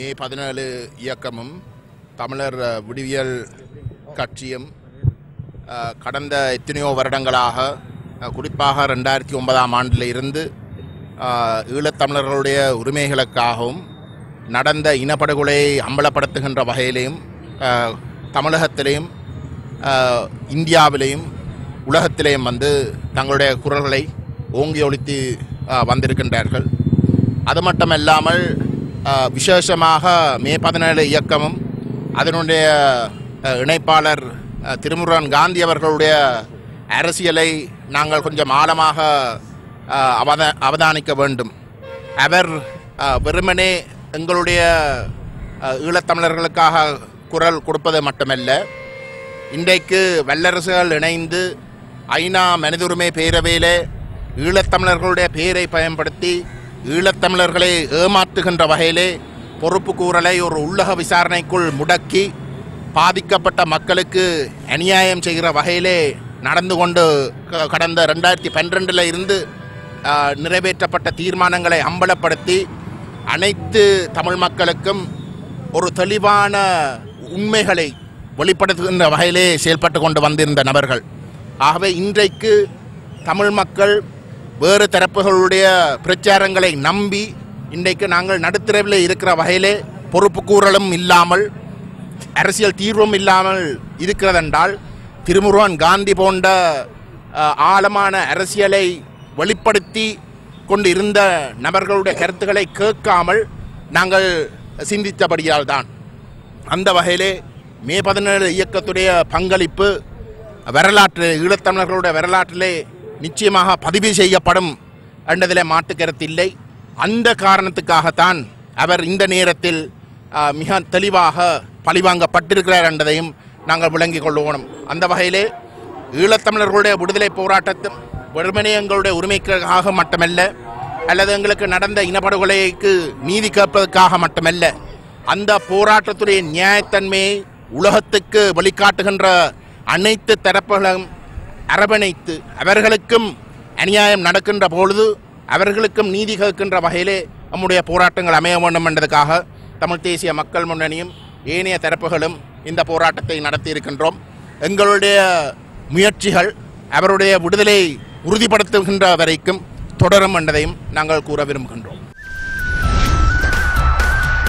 மே 17 இயக்கமும் தமிழர் விடுவியல் கட்சியும் கடந்த எத்தனையோ வருடங்களாக குறிப்பாக 2009ஆம் ஆண்டில் இருந்து ஈழத்தமிழர்களுடைய உரிமைகளுக்காகவும் நடந்த இனப்படுகொலையை அம்பலப்படுத்துகின்ற வகையிலேயும் தமிழகத்திலேயும் இந்தியாவிலேயும் உலகத்திலேயும் வந்து தங்களுடைய குரல்களை ஓங்கி ஒலித்து வந்திருக்கின்றார்கள். அது மட்டுமல்லாமல் விசேஷமாக மே 17 இயக்கமும் அதனுடைய இணைப்பாளர் திருமுருகன் காந்தி அவர்களுடைய அரசியலை நாங்கள் கொஞ்சம் ஆழமாக அவதானிக்க வேண்டும். அவர் வெறுமனே எங்களுடைய ஈழத்தமிழர்களுக்காக குரல் கொடுப்பது மட்டுமல்ல, இன்றைக்கு வல்லரசுகள் இணைந்து ஐநா மனிதுரிமை பேரவையிலே ஈழத்தமிழர்களுடைய பெயரை பயன்படுத்தி ஈழத்தமிழர்களை ஏமாற்றுகின்ற வகையிலே பொறுப்பு கூறலை ஒரு உள்ளக விசாரணைக்குள் முடக்கி பாதிக்கப்பட்ட மக்களுக்கு அநியாயம் செய்கிற வகையிலே நடந்து கொண்டு கடந்த 2012 இருந்து நிறைவேற்றப்பட்ட தீர்மானங்களை அம்பலப்படுத்தி அனைத்து தமிழ் மக்களுக்கும் ஒரு தெளிவான உண்மைகளை வெளிப்படுத்துகின்ற வகையிலே செயல்பட்டு கொண்டு வந்திருந்த நபர்கள். ஆகவே இன்றைக்கு தமிழ் மக்கள் வேறு தரப்புகளுடைய பிரச்சாரங்களை நம்பி இன்றைக்கு நாங்கள் நடுத்தரவில் இருக்கிற வகையிலே பொறுப்பு கூறலும் இல்லாமல் அரசியல் தீர்வும் இல்லாமல் இருக்கிறதென்றால் திருமுருகன் காந்தி போன்ற ஆழமான அரசியலை வெளிப்படுத்தி கொண்டு இருந்த நபர்களுடைய கருத்துக்களை கேட்காமல் நாங்கள் சிந்தித்தபடியால் தான். அந்த வகையிலே மே 17 இயக்கத்துடைய பங்களிப்பு ஈழத்தமிழர்களுடைய வரலாற்றிலே நிச்சயமாக பதிவு செய்யப்படும் என்றதிலே மாற்று கருத்து இல்லை. அந்த காரணத்துக்காகத்தான் அவர் இந்த நேரத்தில் மிக தெளிவாக பழிவாங்கப்பட்டிருக்கிறார் என்பதையும் நாங்கள் விளங்கிக் கொள்வோம். அந்த வகையிலே ஈழத்தமிழர்களுடைய விடுதலை போராட்டத்தும் வெறுமனே எங்களுடைய உரிமைக்காக மட்டுமல்ல, அல்லது எங்களுக்கு நடந்த இனப்படுகொலைக்கு நீதி கேட்பதற்காக மட்டுமல்ல, அந்த போராட்டத்துடைய நியாயத்தன்மையை உலகத்துக்கு வெளிக்காட்டுகின்ற அனைத்து தரப்புகளும் அரவணைத்து அவர்களுக்கும் அநியாயம் நடக்கின்ற பொழுது அவர்களுக்கும் நீதி கேட்கின்ற வகையிலே நம்முடைய போராட்டங்கள் அமைய வேண்டும் என்பதற்காக தமிழ் தேசிய மக்கள் முன்னணியும் ஏனைய தரப்புகளும் இந்த போராட்டத்தை நடத்தி இருக்கின்றோம். எங்களுடைய முயற்சிகள் அவருடைய விடுதலை உறுதிப்படுத்துகின்ற வரைக்கும் தொடரும் என்பதையும் நாங்கள் கூற விரும்புகின்றோம்.